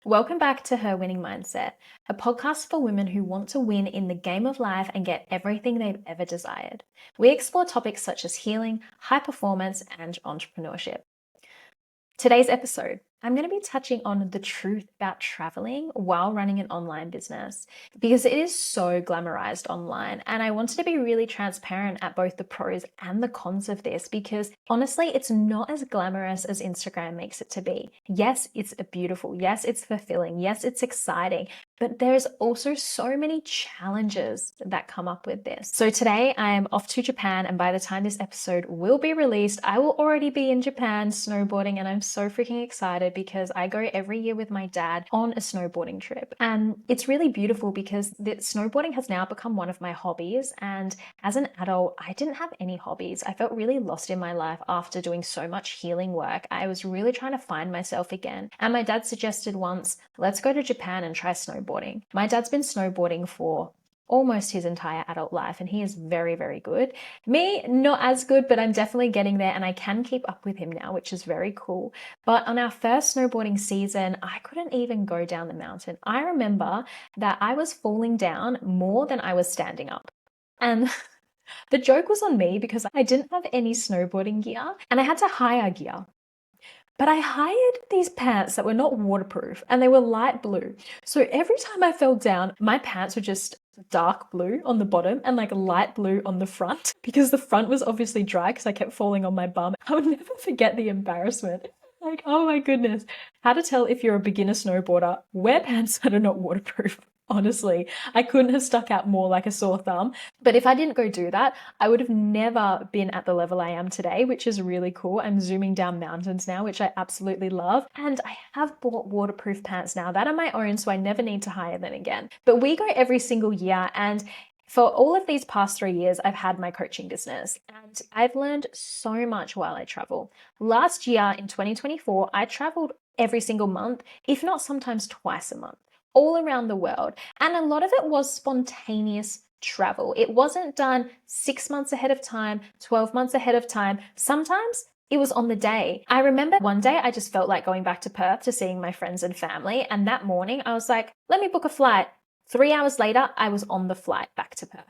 Welcome back to Her Winning Mindset, a podcast for women who want to win in the game of life and get everything they've ever desired. We explore topics such as healing, high performance, and entrepreneurship. Today's episode, I'm going to be touching on the truth about traveling while running an online business because it is so glamorized online. And I wanted to be really transparent at both the pros and the cons of this because honestly, it's not as glamorous as Instagram makes it to be. Yes, it's beautiful. Yes, it's fulfilling. Yes, it's exciting. But there's also so many challenges that come up with this. So today I am off to Japan, and by the time this episode will be released, I will already be in Japan snowboarding, and I'm so freaking excited because I go every year with my dad on a snowboarding trip. And it's really beautiful because the snowboarding has now become one of my hobbies. And as an adult, I didn't have any hobbies. I felt really lost in my life after doing so much healing work. I was really trying to find myself again. And my dad suggested once, let's go to Japan and try snowboarding. My dad's been snowboarding for almost his entire adult life, and he is very, very good. Me, not as good, but I'm definitely getting there, and I can keep up with him now, which is very cool. But on our first snowboarding season, I couldn't even go down the mountain. I remember that I was falling down more than I was standing up. And the joke was on me because I didn't have any snowboarding gear and I had to hire gear. But I hired these pants that were not waterproof and they were light blue. So every time I fell down, my pants were just dark blue on the bottom and like light blue on the front because the front was obviously dry because I kept falling on my bum. I would never forget the embarrassment. Like, oh my goodness. How to tell if you're a beginner snowboarder, wear pants that are not waterproof. Honestly, I couldn't have stuck out more like a sore thumb. But if I didn't go do that, I would have never been at the level I am today, which is really cool. I'm zooming down mountains now, which I absolutely love. And I have bought waterproof pants now that are my own, so I never need to hire them again. But we go every single year, and for all of these past 3 years, I've had my coaching business and I've learned so much while I travel. Last year in 2024, I traveled every single month, if not sometimes twice a month, all around the world. And a lot of it was spontaneous travel. It wasn't done 6 months ahead of time, 12 months ahead of time. Sometimes it was on the day. I remember one day I just felt like going back to Perth to seeing my friends and family. And that morning I was like, let me book a flight. 3 hours later, I was on the flight back to Perth.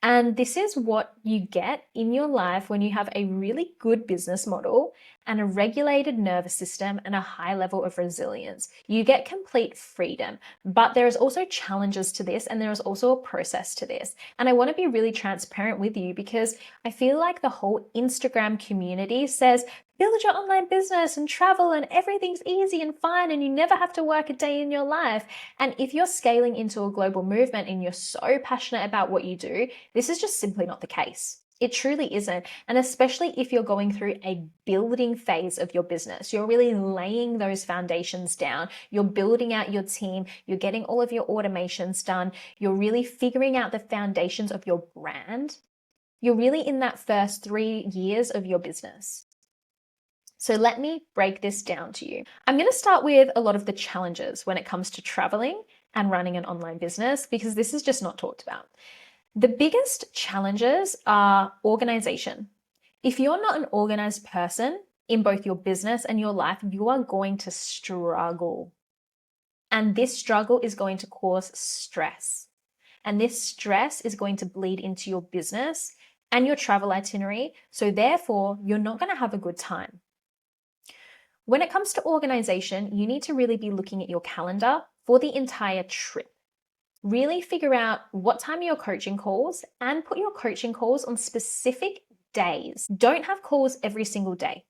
And this is what you get in your life when you have a really good business model and a regulated nervous system and a high level of resilience. You get complete freedom, but there is also challenges to this and there is also a process to this. And I want to be really transparent with you because I feel like the whole Instagram community says, build your online business and travel and everything's easy and fine and you never have to work a day in your life. And if you're scaling into a global movement and you're so passionate about what you do, this is just simply not the case. It truly isn't. And especially if you're going through a building phase of your business, you're really laying those foundations down. You're building out your team. You're getting all of your automations done. You're really figuring out the foundations of your brand. You're really in that first 3 years of your business. So let me break this down to you. I'm going to start with a lot of the challenges when it comes to traveling and running an online business because this is just not talked about. The biggest challenges are organization. If you're not an organized person in both your business and your life, you are going to struggle. And this struggle is going to cause stress. And this stress is going to bleed into your business and your travel itinerary. So therefore, you're not going to have a good time. When it comes to organization, you need to really be looking at your calendar for the entire trip. Really figure out what time are your coaching calls and put your coaching calls on specific days. Don't have calls every single day.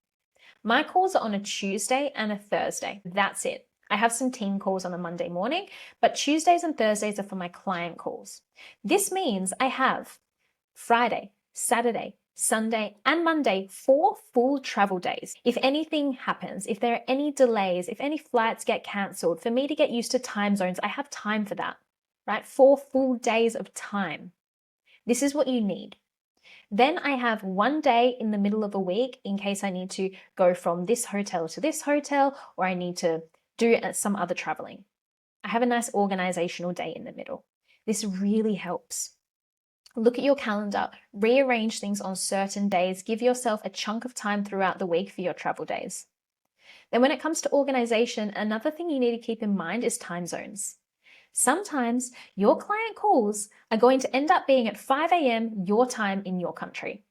My calls are on a Tuesday and a Thursday. That's it. I have some team calls on a Monday morning, but Tuesdays and Thursdays are for my client calls. This means I have Friday, Saturday, Sunday, and Monday, 4 full travel days. If anything happens, if there are any delays, if any flights get cancelled, for me to get used to time zones, I have time for that, right? 4 full days of time. This is what you need. Then I have 1 day in the middle of a week in case I need to go from this hotel to this hotel or I need to do some other traveling. I have a nice organizational day in the middle. This really helps. Look at your calendar, rearrange things on certain days, give yourself a chunk of time throughout the week for your travel days. Then when it comes to organization, another thing you need to keep in mind is time zones. Sometimes your client calls are going to end up being at 5 a.m. your time in your country.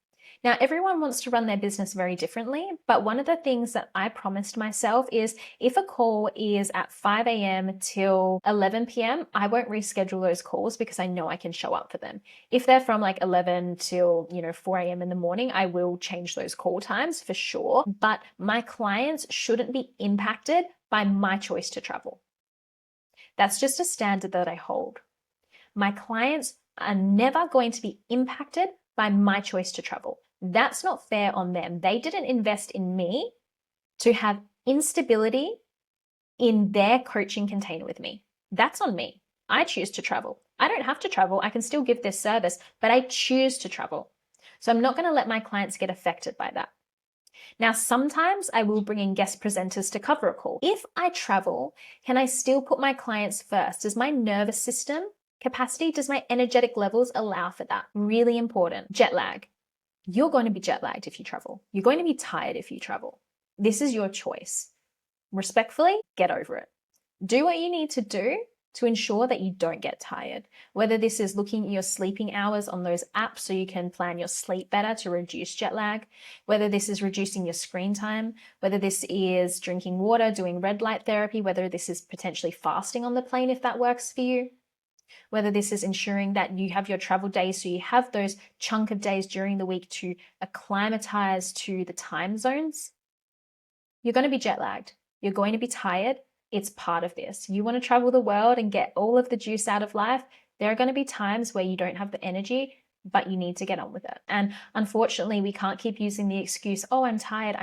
Now, everyone wants to run their business very differently, but one of the things that I promised myself is if a call is at 5 a.m. till 11 p.m., I won't reschedule those calls because I know I can show up for them. If they're from like 11 till, 4 a.m. in the morning, I will change those call times for sure, but my clients shouldn't be impacted by my choice to travel. That's just a standard that I hold. My clients are never going to be impacted by my choice to travel. That's not fair on them. They didn't invest in me to have instability in their coaching container with me. That's on me. I choose to travel. I don't have to travel. I can still give this service, but I choose to travel. So I'm not going to let my clients get affected by that. Now, sometimes I will bring in guest presenters to cover a call. If I travel, can I still put my clients first? Does my nervous system capacity, does my energetic levels allow for that? Really important. Jet lag. You're going to be jet lagged if you travel. You're going to be tired if you travel. This is your choice. Respectfully, get over it. Do what you need to do to ensure that you don't get tired. Whether this is looking at your sleeping hours on those apps so you can plan your sleep better to reduce jet lag, whether this is reducing your screen time, whether this is drinking water, doing red light therapy, whether this is potentially fasting on the plane if that works for you, whether this is ensuring that you have your travel days so you have those chunk of days during the week to acclimatize to the time zones. You're going to be jet lagged. You're going to be tired. It's part of this. You want to travel the world and get all of the juice out of life. There are going to be times where you don't have the energy, but you need to get on with it. And unfortunately, we can't keep using the excuse, oh, I'm tired,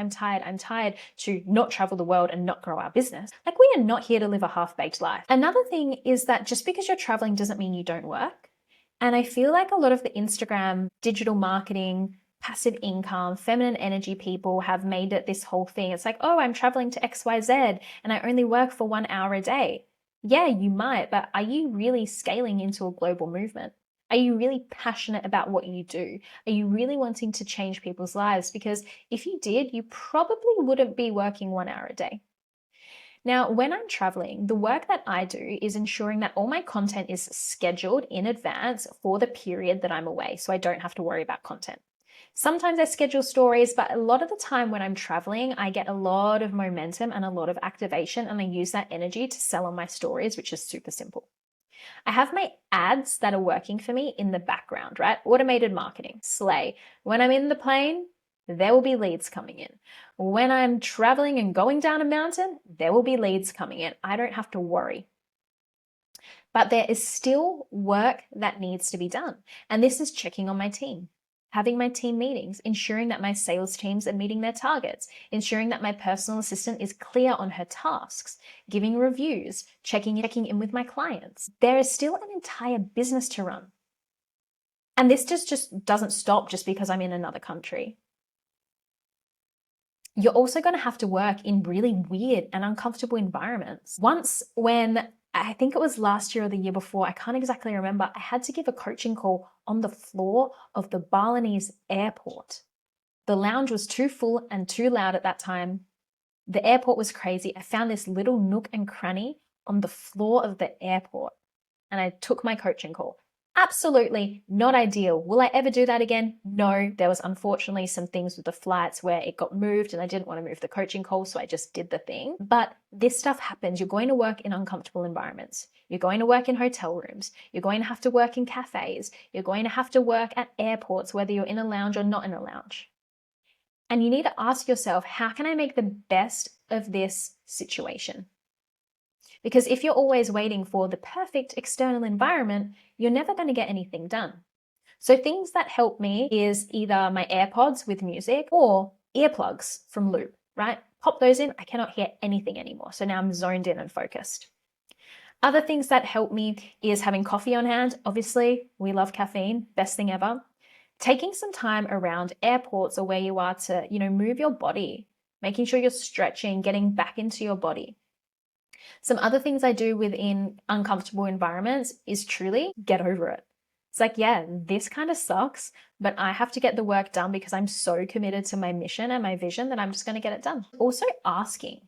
to not travel the world and not grow our business. Like, we are not here to live a half-baked life. Another thing is that just because you're traveling doesn't mean you don't work. And I feel like a lot of the Instagram, digital marketing, passive income, feminine energy people have made it this whole thing. It's like, oh, I'm traveling to XYZ and I only work for 1 hour a day. Yeah, you might, but are you really scaling into a global movement? Are you really passionate about what you do? Are you really wanting to change people's lives? Because if you did, you probably wouldn't be working 1 hour a day. Now, when I'm traveling, the work that I do is ensuring that all my content is scheduled in advance for the period that I'm away, so I don't have to worry about content. Sometimes I schedule stories, but a lot of the time when I'm traveling, I get a lot of momentum and a lot of activation, and I use that energy to sell on my stories, which is super simple. I have my ads that are working for me in the background, right? Automated marketing, slay. When I'm in the plane, there will be leads coming in. When I'm traveling and going down a mountain, there will be leads coming in. I don't have to worry. But there is still work that needs to be done. And this is checking on my team, having my team meetings, ensuring that my sales teams are meeting their targets, ensuring that my personal assistant is clear on her tasks, giving reviews, checking in with my clients. There is still an entire business to run. And this just doesn't stop just because I'm in another country. You're also going to have to work in really weird and uncomfortable environments. Once, when I think it was last year or the year before, I can't exactly remember, I had to give a coaching call on the floor of the Balinese airport. The lounge was too full and too loud at that time. The airport was crazy. I found this little nook and cranny on the floor of the airport and I took my coaching call. Absolutely not ideal. Will I ever do that again? No. There was unfortunately some things with the flights where it got moved and I didn't want to move the coaching call, so I just did the thing. But this stuff happens. You're going to work in uncomfortable environments. You're going to work in hotel rooms. You're going to have to work in cafes. You're going to have to work at airports, whether you're in a lounge or not in a lounge. And you need to ask yourself, how can I make the best of this situation? Because if you're always waiting for the perfect external environment, you're never going to get anything done. So things that help me is either my AirPods with music or earplugs from Loop, right? Pop those in, I cannot hear anything anymore. So now I'm zoned in and focused. Other things that help me is having coffee on hand. Obviously, we love caffeine, best thing ever. Taking some time around airports or where you are to, move your body, making sure you're stretching, getting back into your body. Some other things I do within uncomfortable environments is truly get over it. It's like, yeah, this kind of sucks, but I have to get the work done because I'm so committed to my mission and my vision that I'm just going to get it done. Also asking,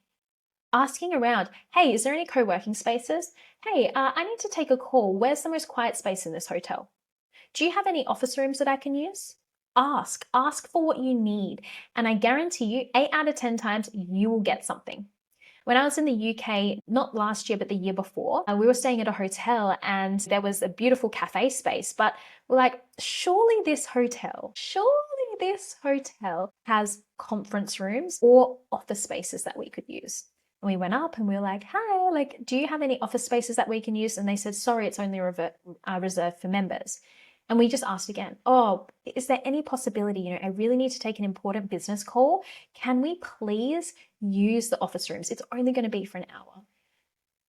Asking around, hey, is there any co-working spaces? Hey, I need to take a call. Where's the most quiet space in this hotel? Do you have any office rooms that I can use? Ask for what you need. And I guarantee you, 8 out of 10 times, you will get something. When I was in the UK, not last year, but the year before, we were staying at a hotel and there was a beautiful cafe space, but we're like, surely this hotel has conference rooms or office spaces that we could use. And we went up and we were like, hi, like, do you have any office spaces that we can use? And they said, sorry, it's only reserved for members. And we just asked again, oh, is there any possibility, I really need to take an important business call. Can we please use the office rooms? It's only going to be for an hour.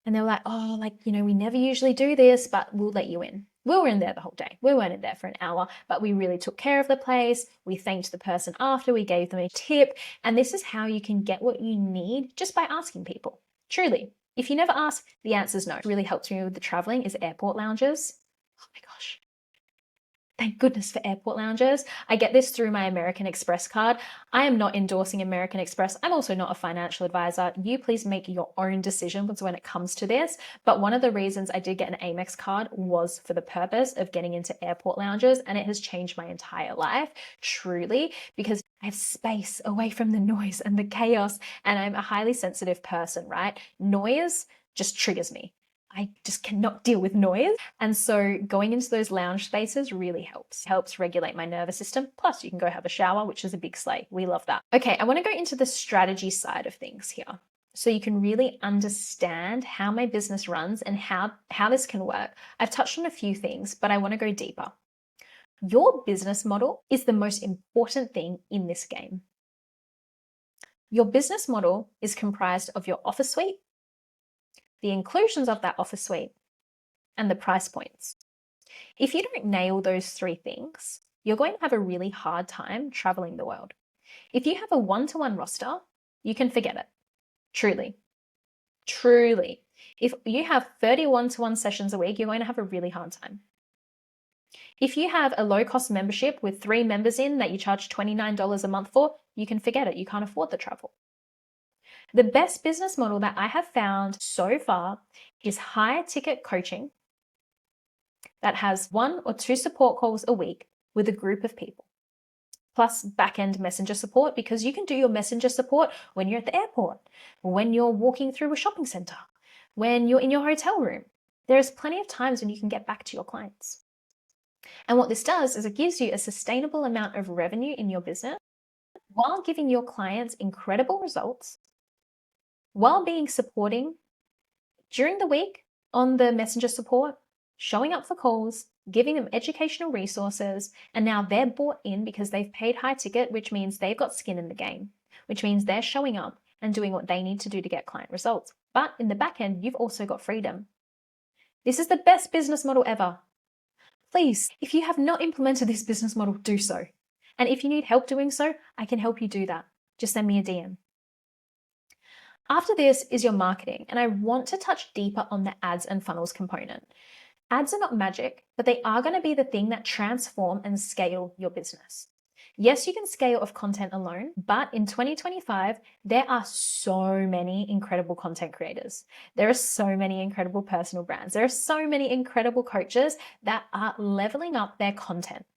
And they were like, oh, we never usually do this, but we'll let you in. We were in there the whole day. We weren't in there for an hour, but we really took care of the place. We thanked the person after, we gave them a tip. And this is how you can get what you need just by asking people. Truly. If you never ask, the answer is no. What really helps me with the traveling is airport lounges. Oh my gosh. Thank goodness for airport lounges. I get this through my American Express card. I am not endorsing American Express. I'm also not a financial advisor. You please make your own decisions when it comes to this. But one of the reasons I did get an Amex card was for the purpose of getting into airport lounges, and it has changed my entire life, truly, because I have space away from the noise and the chaos, and I'm a highly sensitive person, right? Noise just triggers me. I just cannot deal with noise. And so going into those lounge spaces really helps regulate my nervous system. Plus you can go have a shower, which is a big slay. We love that. Okay, I want to go into the strategy side of things here. So you can really understand how my business runs and how this can work. I've touched on a few things, but I want to go deeper. Your business model is the most important thing in this game. Your business model is comprised of your offer suite, the inclusions of that offer suite, and the price points. If you don't nail those three things, you're going to have a really hard time traveling the world. If you have a one-to-one roster, you can forget it. Truly. If you have 30 one-to-one sessions a week, you're going to have a really hard time. If you have a low-cost membership with 3 members in that you charge $29 a month for, you can forget it. You can't afford the travel. The best business model that I have found so far is high ticket coaching that has 1 or 2 support calls a week with a group of people, plus back-end messenger support, because you can do your messenger support when you're at the airport, when you're walking through a shopping center, when you're in your hotel room. There's plenty of times when you can get back to your clients. And what this does is it gives you a sustainable amount of revenue in your business while giving your clients incredible results, while being supporting during the week on the messenger support, showing up for calls, giving them educational resources, and now they're bought in because they've paid high ticket, which means they've got skin in the game, which means they're showing up and doing what they need to do to get client results. But in the back end, you've also got freedom. This is the best business model ever. Please, if you have not implemented this business model, do so. And if you need help doing so, I can help you do that. Just send me a DM. After this is your marketing, and I want to touch deeper on the ads and funnels component. Ads are not magic, but they are going to be the thing that transform and scale your business. Yes, you can scale off content alone, but in 2025, there are so many incredible content creators. There are so many incredible personal brands. There are so many incredible coaches that are leveling up their content.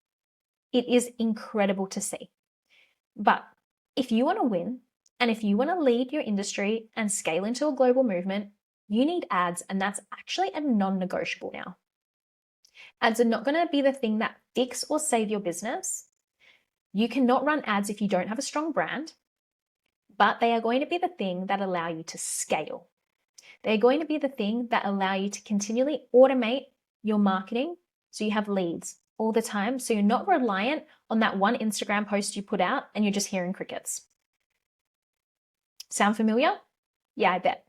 It is incredible to see. But if you want to win, and if you want to lead your industry and scale into a global movement, you need ads, and that's actually a non-negotiable now. Ads are not going to be the thing that fix or save your business. You cannot run ads if you don't have a strong brand, but they are going to be the thing that allow you to scale. They're going to be the thing that allow you to continually automate your marketing so you have leads all the time, so you're not reliant on that one Instagram post you put out and you're just hearing crickets. Sound familiar? Yeah, I bet.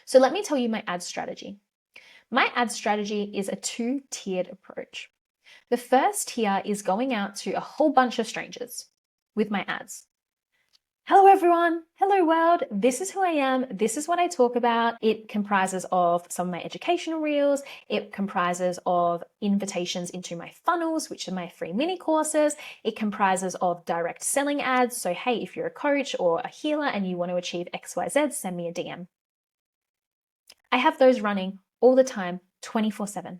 So let me tell you my ad strategy. My ad strategy is a 2-tiered approach. The first tier is going out to a whole bunch of strangers with my ads. Hello everyone, hello world, this is who I am, this is what I talk about. It comprises of some of my educational reels, it comprises of invitations into my funnels, which are my free mini courses, it comprises of direct selling ads, so hey, if you're a coach or a healer and you want to achieve XYZ, send me a DM. I have those running all the time, 24/7.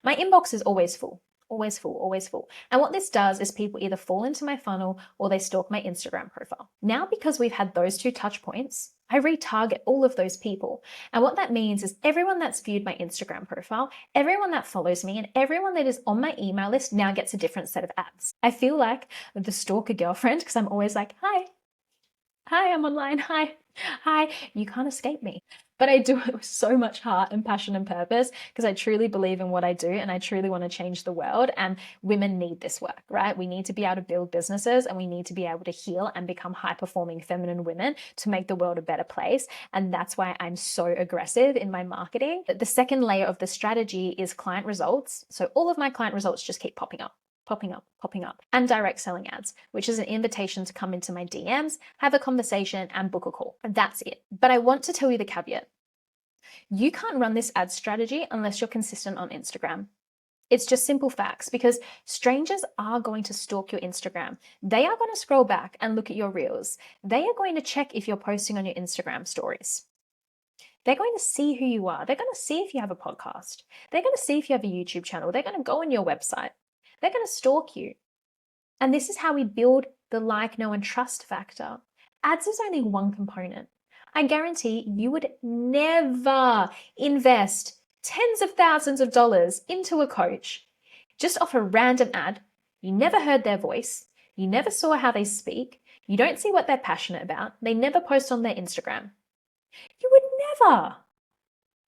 My inbox is always full, always full, always full. And what this does is people either fall into my funnel or they stalk my Instagram profile. Now, because we've had those two touch points, I retarget all of those people. And what that means is everyone that's viewed my Instagram profile, everyone that follows me, and everyone that is on my email list now gets a different set of ads. I feel like the stalker girlfriend because I'm always like, hi, I'm online. Hi, you can't escape me. But I do it with so much heart and passion and purpose because I truly believe in what I do and I truly want to change the world. And women need this work, right? We need to be able to build businesses and we need to be able to heal and become high performing feminine women to make the world a better place. And that's why I'm so aggressive in my marketing. The second layer of the strategy is client results. So all of my client results just keep popping up. And direct selling ads, which is an invitation to come into my DMs, have a conversation, and book a call. That's it. But I want to tell you the caveat. You can't run this ad strategy unless you're consistent on Instagram. It's just simple facts because strangers are going to stalk your Instagram. They are going to scroll back and look at your reels. They are going to check if you're posting on your Instagram stories. They're going to see who you are. They're going to see if you have a podcast. They're going to see if you have a YouTube channel. They're going to go on your website. They're going to stalk you. And this is how we build the like, know, and trust factor. Ads is only one component. I guarantee you would never invest tens of thousands of dollars into a coach just off a random ad. You never heard their voice. You never saw how they speak. You don't see what they're passionate about. They never post on their Instagram. You would never.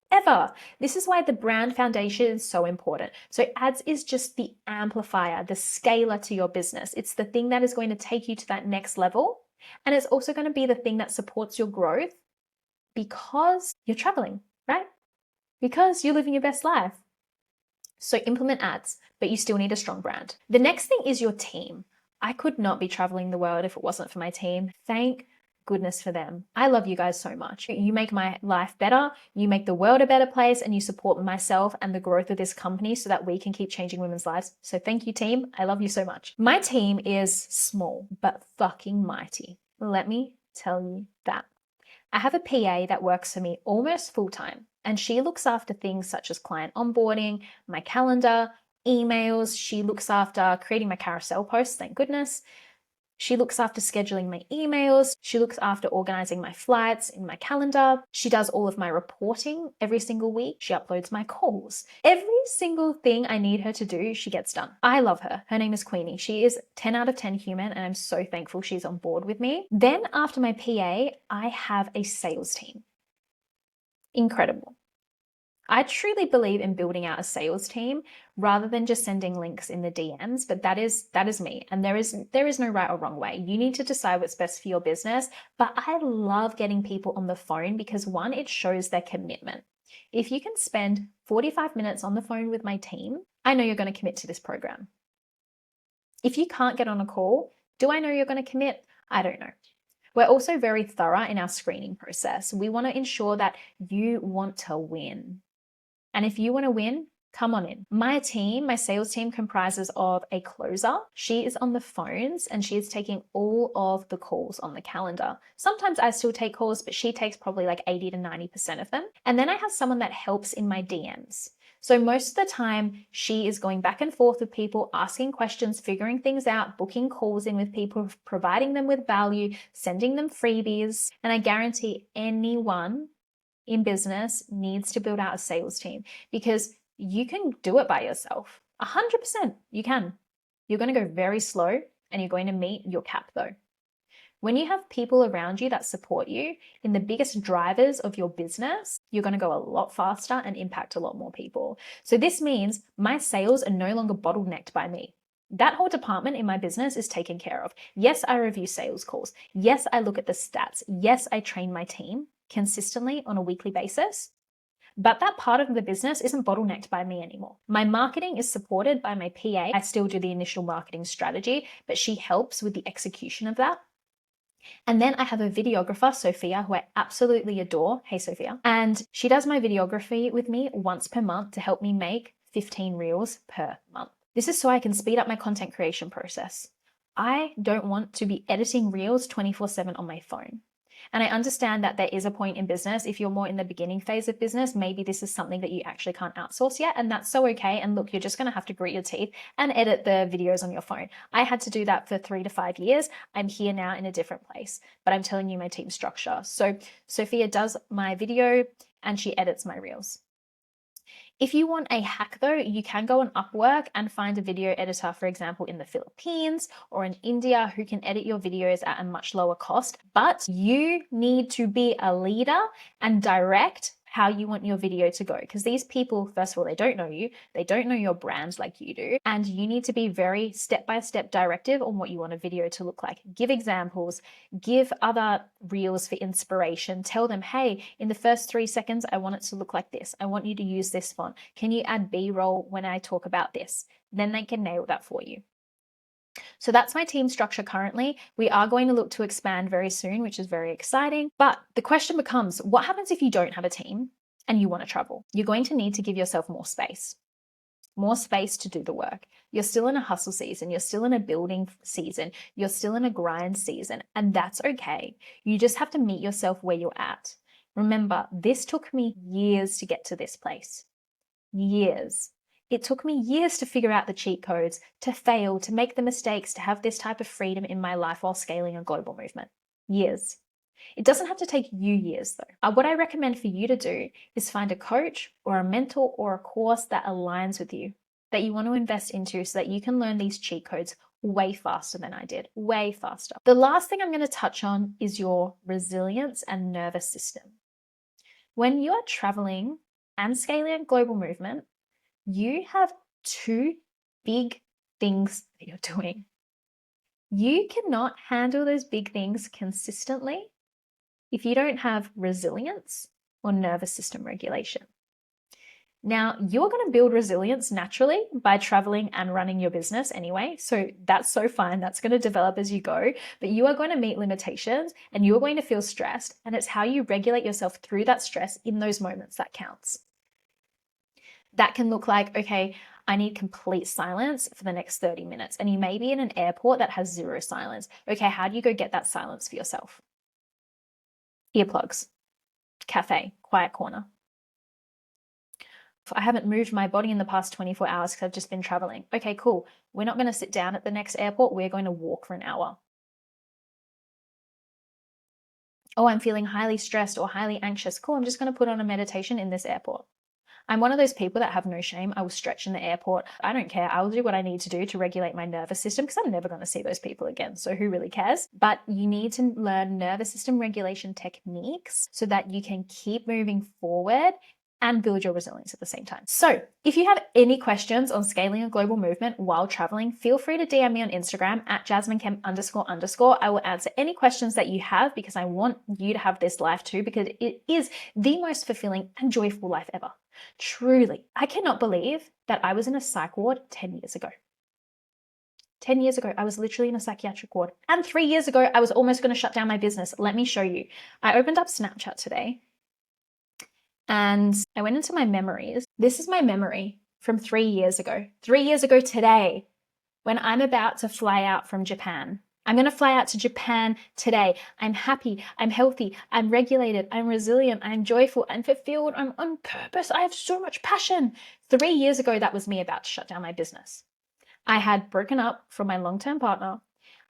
Ever. This is why the brand foundation is so important. So ads is just the amplifier, the scaler to your business. It's the thing that is going to take you to that next level. And it's also going to be the thing that supports your growth because you're traveling, right? Because you're living your best life. So implement ads, but you still need a strong brand. The next thing is your team. I could not be traveling the world if it wasn't for my team. Thank goodness for them. I love you guys so much. You make my life better, you make the world a better place, and you support myself and the growth of this company so that we can keep changing women's lives. So thank you, team. I love you so much. My team is small, but fucking mighty. Let me tell you that. I have a PA that works for me almost full time, and she looks after things such as client onboarding, my calendar, emails. She looks after creating my carousel posts, thank goodness. She looks after scheduling my emails. She looks after organizing my flights in my calendar. She does all of my reporting every single week. She uploads my calls. Every single thing I need her to do, she gets done. I love her. Her name is Queenie. She is 10 out of 10 human, and I'm so thankful she's on board with me. Then after my PA, I have a sales team. Incredible. I truly believe in building out a sales team rather than just sending links in the DMs, but that is me. And there is no right or wrong way. You need to decide what's best for your business. But I love getting people on the phone because one, it shows their commitment. If you can spend 45 minutes on the phone with my team, I know you're going to commit to this program. If you can't get on a call, do I know you're going to commit? I don't know. We're also very thorough in our screening process. We want to ensure that you want to win. And if you want to win, come on in. My team, my sales team comprises of a closer. She is on the phones and she is taking all of the calls on the calendar. Sometimes I still take calls, but she takes probably like 80 to 90% of them. And then I have someone that helps in my DMs. So most of the time, she is going back and forth with people, asking questions, figuring things out, booking calls in with people, providing them with value, sending them freebies. And I guarantee anyone in business needs to build out a sales team because you can do it by yourself. 100% you can. You're going to go very slow and you're going to meet your cap though. When you have people around you that support you in the biggest drivers of your business, you're going to go a lot faster and impact a lot more people. So this means my sales are no longer bottlenecked by me. That whole department in my business is taken care of. Yes, I review sales calls. Yes, I look at the stats. Yes, I train my team consistently on a weekly basis. But that part of the business isn't bottlenecked by me anymore. My marketing is supported by my PA. I still do the initial marketing strategy, but she helps with the execution of that. And then I have a videographer, Sophia, who I absolutely adore. Hey, Sophia. And she does my videography with me once per month to help me make 15 reels per month. This is so I can speed up my content creation process. I don't want to be editing reels 24/7 on my phone. And I understand that there is a point in business. If you're more in the beginning phase of business, maybe this is something that you actually can't outsource yet. And that's so okay. And look, you're just going to have to grit your teeth and edit the videos on your phone. I had to do that for 3 to 5 years. I'm here now in a different place, but I'm telling you my team structure. So Sophia does my video and she edits my reels. If you want a hack though, you can go on Upwork and find a video editor, for example, in the Philippines or in India who can edit your videos at a much lower cost. But you need to be a leader and direct how you want your video to go. Because these people, first of all, they don't know you, they don't know your brand like you do, and you need to be very step-by-step directive on what you want a video to look like. Give examples, give other reels for inspiration, tell them, hey, in the first 3 seconds, I want it to look like this. I want you to use this font. Can you add B-roll when I talk about this? Then they can nail that for you. So that's my team structure currently. We are going to look to expand very soon, which is very exciting. But the question becomes, what happens if you don't have a team and you want to travel? You're going to need to give yourself more space to do the work. You're still in a hustle season. You're still in a building season. You're still in a grind season, and that's okay. You just have to meet yourself where you're at. Remember, this took me years to get to this place. Years. It took me years to figure out the cheat codes, to fail, to make the mistakes, to have this type of freedom in my life while scaling a global movement. Years. It doesn't have to take you years though. What I recommend for you to do is find a coach or a mentor or a course that aligns with you, that you want to invest into so that you can learn these cheat codes way faster than I did, way faster. The last thing I'm going to touch on is your resilience and nervous system. When you are traveling and scaling a global movement, you have 2 big things that you're doing. You cannot handle those big things consistently if you don't have resilience or nervous system regulation. Now, you're going to build resilience naturally by traveling and running your business anyway. So that's so fine. That's going to develop as you go. But you are going to meet limitations and you are going to feel stressed. And it's how you regulate yourself through that stress in those moments that counts. That can look like, okay, I need complete silence for the next 30 minutes. And you may be in an airport that has 0 silence. Okay, how do you go get that silence for yourself? Earplugs, cafe, quiet corner. I haven't moved my body in the past 24 hours because I've just been traveling. Okay, cool. We're not going to sit down at the next airport. We're going to walk for an hour. Oh, I'm feeling highly stressed or highly anxious. Cool, I'm just going to put on a meditation in this airport. I'm one of those people that have no shame. I will stretch in the airport. I don't care. I will do what I need to do to regulate my nervous system because I'm never going to see those people again. So who really cares? But you need to learn nervous system regulation techniques so that you can keep moving forward and build your resilience at the same time. So if you have any questions on scaling a global movement while traveling, feel free to DM me on Instagram at jasminekemp__. I will answer any questions that you have because I want you to have this life too, because it is the most fulfilling and joyful life ever. Truly. I cannot believe that I was in a psych ward 10 years ago. 10 years ago, I was literally in a psychiatric ward. And 3 years ago, I was almost going to shut down my business. Let me show you. I opened up Snapchat today and I went into my memories. This is my memory from 3 years ago. 3 years ago today, when I'm about to fly out from Japan. I'm going to fly out to Japan today. I'm happy. I'm healthy. I'm regulated. I'm resilient. I'm joyful. I'm fulfilled. I'm on purpose. I have so much passion. 3 years ago, that was me about to shut down my business. I had broken up from my long-term partner.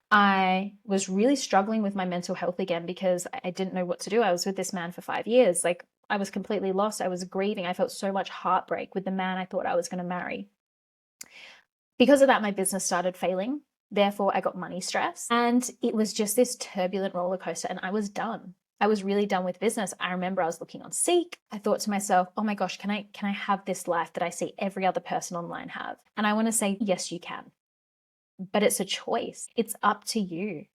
I was really struggling with my mental health again because I didn't know what to do. I was with this man for 5 years. Like, I was completely lost. I was grieving. I felt so much heartbreak with the man I thought I was going to marry. Because of that, my business started failing. Therefore, I got money stress. And it was just this turbulent roller coaster. And I was done. I was really done with business. I remember I was looking on Seek. I thought to myself, oh my gosh, can I have this life that I see every other person online have? And I want to say, yes, you can. But it's a choice. It's up to you.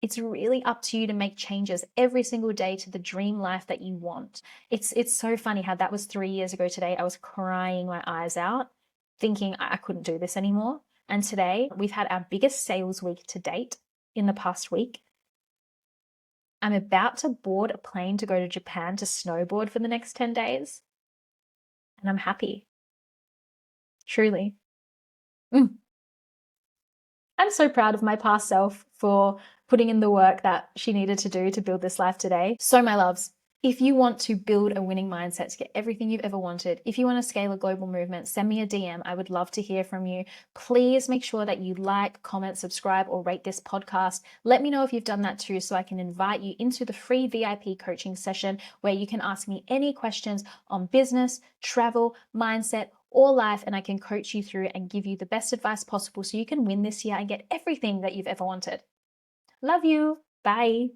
It's really up to you to make changes every single day to the dream life that you want. It's so funny how that was 3 years ago today. I was crying my eyes out, thinking I couldn't do this anymore. And today we've had our biggest sales week to date in the past week. I'm about to board a plane to go to Japan to snowboard for the next 10 days. And I'm happy, truly. Mm. I'm so proud of my past self for putting in the work that she needed to do to build this life today. So, my loves, if you want to build a winning mindset to get everything you've ever wanted, if you want to scale a global movement, send me a DM. I would love to hear from you. Please make sure that you like, comment, subscribe, or rate this podcast. Let me know if you've done that too, so I can invite you into the free VIP coaching session where you can ask me any questions on business, travel, mindset, or life, and I can coach you through and give you the best advice possible so you can win this year and get everything that you've ever wanted. Love you. Bye.